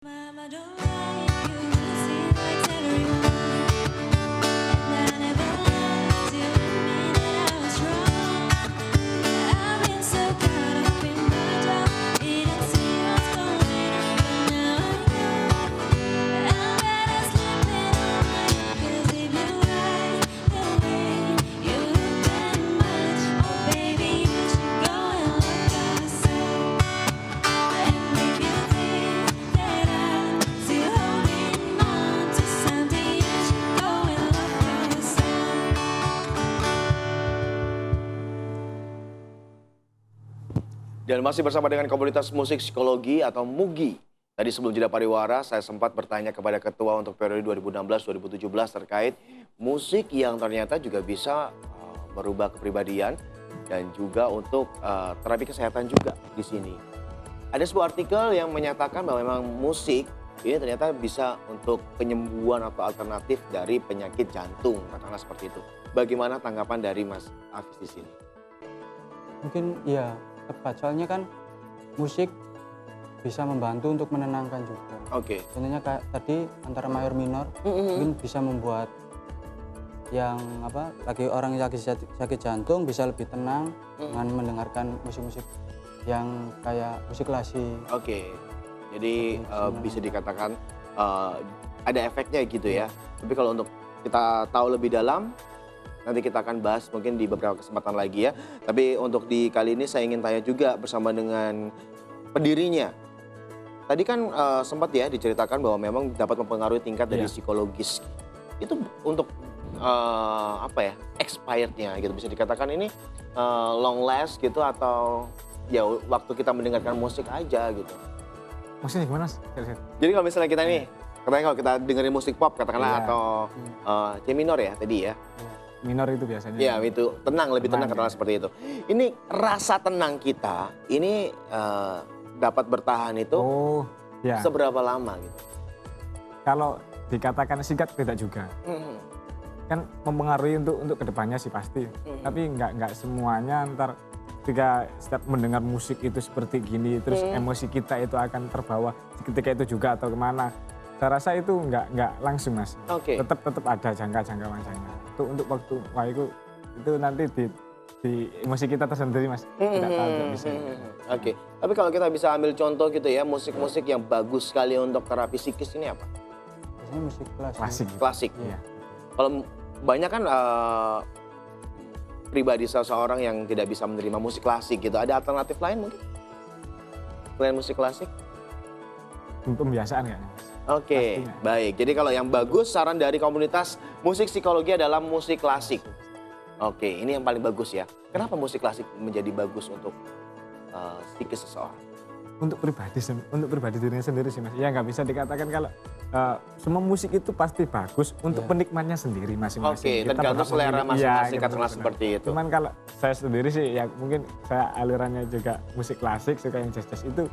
Mama don't like you, she likes everyone. And I never lied to admit that I was wrong. I've been so caught up in my job, didn't see what's going on, but now I know. I'm better sleeping on my own, 'cause if you like the way you look that much, oh baby, you should go and look yourself. And if you think that I'm still holding on to something, you should go and look yourself. Dan masih bersama dengan komunitas musik psikologi atau MUGI. Tadi sebelum jeda pariwara, saya sempat bertanya kepada ketua untuk periode 2016-2017 terkait musik yang ternyata juga bisa merubah kepribadian dan juga untuk terapi kesehatan juga di sini. Ada sebuah artikel yang menyatakan bahwa memang musik ini ternyata bisa untuk penyembuhan atau alternatif dari penyakit jantung, katakanlah seperti itu. Bagaimana tanggapan dari Mas Afis di sini? Mungkin ya tepat, soalnya kan musik bisa membantu untuk menenangkan juga. Oke. Contohnya kayak tadi antara mayor minor mungkin bisa membuat yang lagi orang yang sakit jantung bisa lebih tenang dengan mendengarkan musik-musik yang kayak musik klasik. Oke. Jadi bisa dikatakan ada efeknya gitu ya. Tapi kalau untuk kita tahu lebih dalam, nanti kita akan bahas mungkin di beberapa kesempatan lagi ya. Tapi untuk di kali ini saya ingin tanya juga bersama dengan pendirinya. Tadi kan sempat ya diceritakan bahwa memang dapat mempengaruhi tingkat dari psikologis. Itu untuk expirednya gitu, bisa dikatakan ini long last gitu atau ya waktu kita mendengarkan musik aja gitu. Maksudnya gimana? Jadi kalau misalnya kita nih, katanya kalau kita dengerin musik pop katakanlah atau C minor ya tadi ya. Minor itu biasanya. Iya itu tenang, lebih tenang katakanlah seperti itu. Ini rasa tenang kita ini dapat bertahan itu seberapa lama gitu? Kalau dikatakan singkat tidak juga. Kan mempengaruhi untuk kedepannya sih pasti. Tapi nggak semuanya ntar ketika setiap mendengar musik itu seperti gini, terus emosi kita itu akan terbawa ketika itu juga atau kemana. Saya rasa itu nggak langsung mas. Oke. Tetap ada jangka panjangnya. Untuk waktu itu nanti di emosi kita tersendiri mas. Tidak tahu nggak bisa. Oke. Tapi kalau kita bisa ambil contoh gitu ya, musik-musik yang bagus sekali untuk terapi psikis ini apa? Biasanya musik klasik. Klasik. Iya. Kalau banyak kan pribadi seseorang yang tidak bisa menerima musik klasik gitu, ada alternatif lain mungkin? Selain musik klasik? Pembiasaan kayaknya mas. Oke, baik. Jadi kalau yang bagus saran dari komunitas musik psikologi adalah musik klasik. Oke, ini yang paling bagus ya. Kenapa musik klasik menjadi bagus untuk psikis seseorang? Untuk pribadi dirinya sendiri sih mas. Ya nggak bisa dikatakan kalau semua musik itu pasti bagus untuk penikmatnya sendiri masing-masing. Oke, tergantung selera masing-masing katakanlah seperti itu. Cuman kalau saya sendiri sih ya mungkin saya alirannya juga musik klasik, suka yang jazz-jazz itu.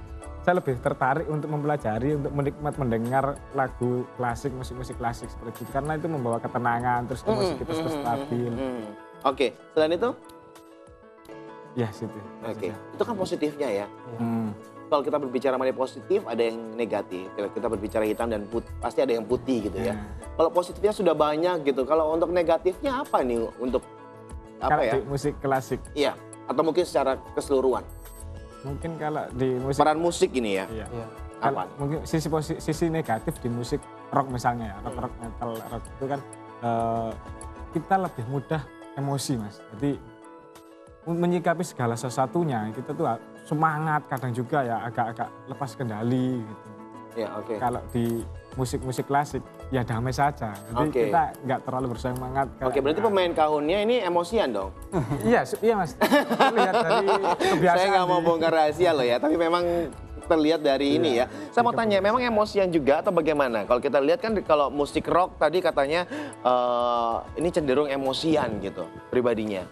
Saya lebih tertarik untuk mempelajari, untuk mendengar lagu klasik, musik-musik klasik seperti itu. Karena itu membawa ketenangan, terus emosi kita terus stabil. Oke, selain itu? Ya situ. Oke, itu kan positifnya ya. Kalau kita berbicara mengenai positif, ada yang negatif. Kalau kita berbicara hitam dan putih, pasti ada yang putih gitu ya. Kalau positifnya sudah banyak gitu, kalau untuk negatifnya apa nih untuk apa ya? Di musik klasik. Iya, atau mungkin secara keseluruhan. Mungkin kalau di musik Peran musik ini ya. iya. Apa? Mungkin sisi negatif di musik rock misalnya ya, rock metal rock itu kan kita lebih mudah emosi mas. Jadi menyikapi segala sesuatunya kita tuh semangat, kadang juga ya agak-agak lepas kendali gitu. Ya, oke. Kalau di musik-musik klasik ya damai saja. Jadi kita nggak terlalu bersemangat. Oke, berarti pemain kahunnya ini emosian dong? Iya mas. Lihat dari kebiasaan. Saya nggak mau bongkar rahasia loh ya, tapi memang terlihat dari ini ya. Saya mau tanya, memang emosian juga atau bagaimana? Kalau kita lihat kan kalau musik rock tadi katanya ini cenderung emosian gitu pribadinya.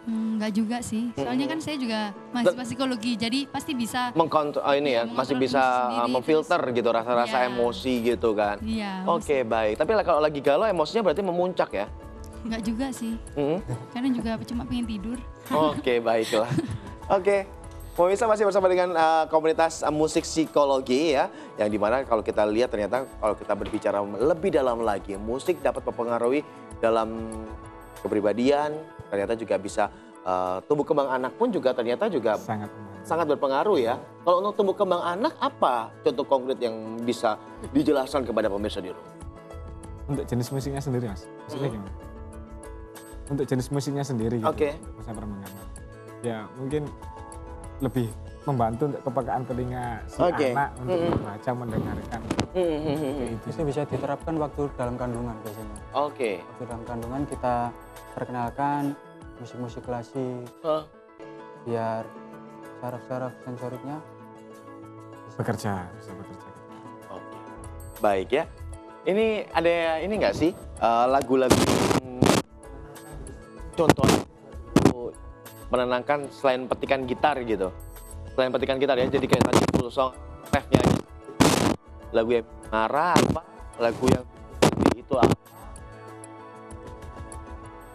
Enggak juga sih, soalnya kan saya juga mahasiswa psikologi, jadi pasti bisa masih bisa memfilter gitu rasa-rasa emosi gitu kan. Iya. Oke, baik. Tapi kalau lagi galau emosinya berarti memuncak ya? Enggak juga sih, karena juga cuma pengen tidur. Oke, baiklah. Oke, Pemirsa masih bersama dengan komunitas musik psikologi ya, yang dimana kalau kita lihat ternyata kalau kita berbicara lebih dalam lagi, musik dapat mempengaruhi dalam kepribadian, ternyata juga bisa tumbuh kembang anak pun juga ternyata juga sangat berpengaruh ya. Kalau untuk tumbuh kembang anak apa contoh konkret yang bisa dijelaskan kepada pemirsa di rumah? Untuk jenis musiknya sendiri mas, maksudnya gimana? Untuk jenis musiknya sendiri gitu, Oke. untuk usaha perkembangan. Ya mungkin lebih membantu untuk kepekaan telinga si Oke. anak untuk membaca, mendengarkan. Itu bisa diterapkan waktu dalam kandungan biasanya. Oke. Waktu dalam kandungan kita perkenalkan musik-musik klasik biar saraf-saraf sensoriknya Bekerja, bisa bekerja. Oke. Baik ya. Ini ada ini nggak sih lagu-lagu yang contohnya menenangkan selain petikan gitar gitu. Selain petikan gitar ya, jadi kayak tadi full song refnya gitu. Lagu yang marah apa? Lagu yang itu apa?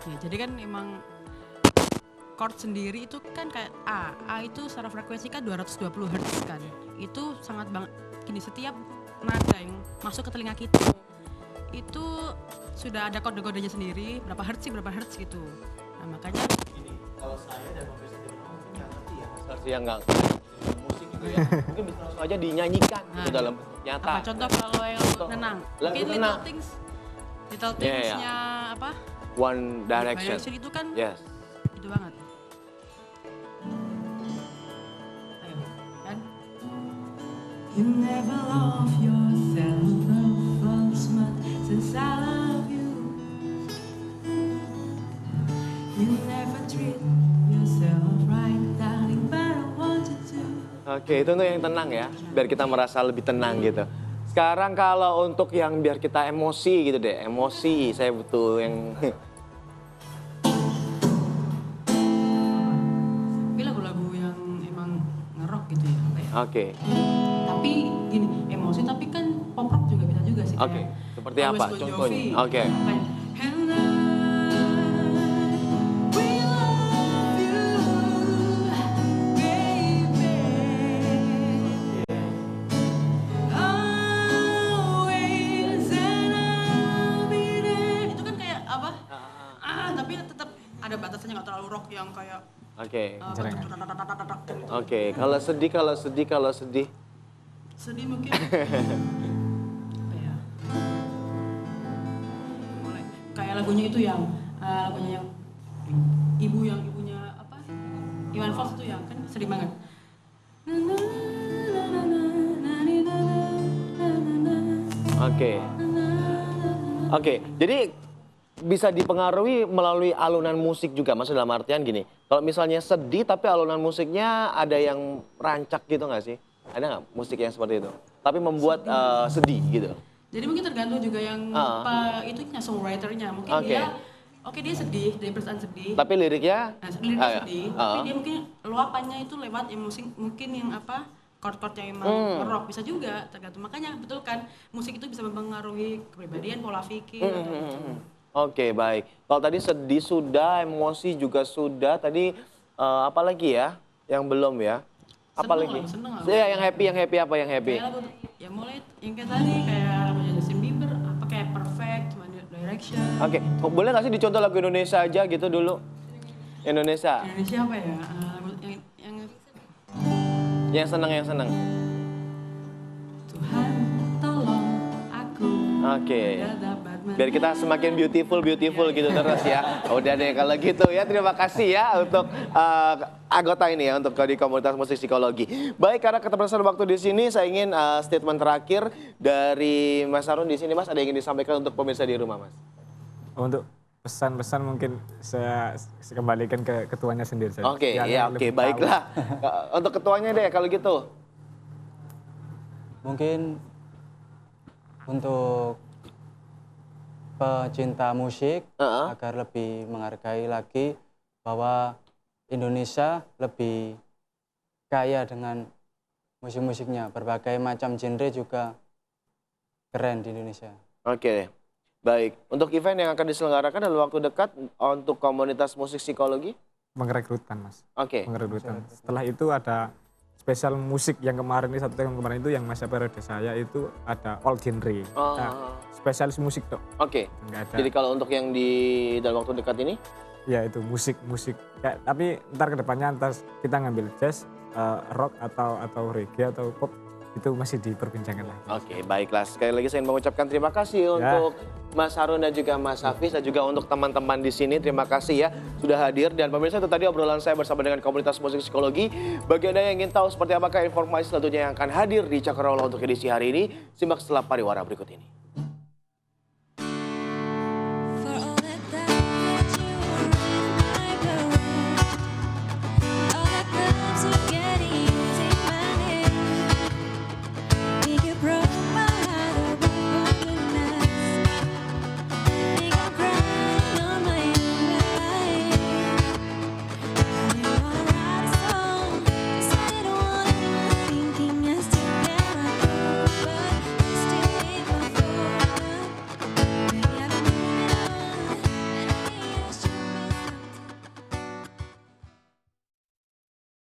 Ya, jadi kan emang chord sendiri itu kan kayak A itu secara frekuensi kan 220 Hz kan. Itu sangat banget gini, setiap nada yang masuk ke telinga kita itu sudah ada kode-kodenya sendiri, berapa hertz gitu. Nah, makanya Kalau saya dan pemirsa di rumah mungkin nggak ngerti ya, versi yang nggak musik gitu ya, mungkin bisa langsung aja dinyanyikan gitu dalam bentuk nyata. apa contoh kalau yang tenang? Lagu Mungkin tenang. Little Iya, iya. Things-nya apa? One Direction. Itu kan Yes. itu banget. Ayo, kan? You never love yourself as much since I love you. You never treat yourself right, darling, but I want you to. Oke, itu untuk yang tenang ya, biar kita merasa lebih tenang gitu. Sekarang kalau untuk yang biar kita emosi gitu deh, emosi saya butuh yang Tapi lagu-lagu yang emang ngerok gitu ya, kayak. Oke. Tapi gini, emosi tapi kan pop rock juga bisa juga sih. Oke, kayak seperti Always apa Bon Jovi. contohnya? Oke. Kayak, And I will love you, baby. Always, and I'll be there. itu kan kayak apa? Tapi tetap ada batasannya, nggak terlalu rock yang kayak Oke. Jerengan. gitu. Oke, kalau sedih. Sedih mungkin. Apa ya? Mulai kayak lagunya itu yang ibunya apa? Iwan Fals itu yang kan sedih banget. Oke, jadi bisa dipengaruhi melalui alunan musik juga, maksud dalam artian gini, kalau misalnya sedih tapi alunan musiknya ada yang rancak gitu nggak sih? Ada nggak musik yang seperti itu? Tapi membuat sedih gitu. Jadi mungkin tergantung juga yang itunya songwriternya. Mungkin Oke. dia sedih, dari perasaan sedih. Tapi liriknya, Nah, liriknya ya. sedih, tapi dia mungkin luapannya itu lewat emosi, mungkin yang apa, chord-chord yang emang rock bisa juga, tergantung. Makanya betul kan, musik itu bisa mempengaruhi kepribadian, pola pikir. atau gitu. Oke, baik. Kalau tadi sedih sudah, emosi juga sudah. Tadi apa lagi ya? Yang belum ya? Apa Seneng lagi? lah, seneng lah. Ya, yang happy apa yang happy? Kayak lagu, ya mulai yang kayak tadi, kayak lagunya Justin Bieber, apa kayak Perfect, One Direction. Oke, boleh nggak sih dicontoh lagu Indonesia aja gitu dulu? Indonesia. Indonesia apa ya? Lagu yang Yang seneng. Tuhan tolong aku. Oke. Agar dapat Biar kita semakin beautiful gitu terus ya. Udah deh kalau gitu ya, terima kasih ya untuk anggota ini ya, untuk di komunitas musik psikologi. Baik, karena keterbatasan waktu di sini, saya ingin statement terakhir dari Mas Harun di sini, Mas. Ada yang ingin disampaikan untuk pemirsa di rumah, Mas? Untuk pesan-pesan mungkin saya kembalikan ke ketuanya sendiri saja. Oke, Biar ya yang oke, lebih baiklah. Untuk ketuanya deh kalau gitu. Mungkin untuk pecinta musik agar lebih menghargai lagi bahwa Indonesia lebih kaya dengan musik-musiknya, berbagai macam genre juga keren di Indonesia. Oke, baik. Untuk event yang akan diselenggarakan dalam waktu dekat untuk komunitas musik psikologi? Pengrekrutan Mas. Oke. Pengrekrutan. Setelah itu ada spesial musik yang kemarin ini, 1 tahun kemarin itu yang masa periode saya itu ada all genre. Oh. Nah, spesialis musik dok. Oke. Nggak ada. Jadi kalau untuk yang di dalam waktu dekat ini, Ya itu musik. Kayak, tapi ntar kedepannya ntar kita ngambil jazz, rock atau reggae atau pop itu masih diperbincangkan lagi. oke, baiklah. Sekali lagi saya ingin mengucapkan terima kasih untuk Mas Harun dan juga Mas Hafiz dan juga untuk teman-teman di sini. Terima kasih ya sudah hadir. Dan pemirsa, itu tadi obrolan saya bersama dengan komunitas musik psikologi. Bagi Anda yang ingin tahu seperti apakah informasi selanjutnya yang akan hadir di Cakrawala untuk edisi hari ini, simak setelah pariwara berikut ini.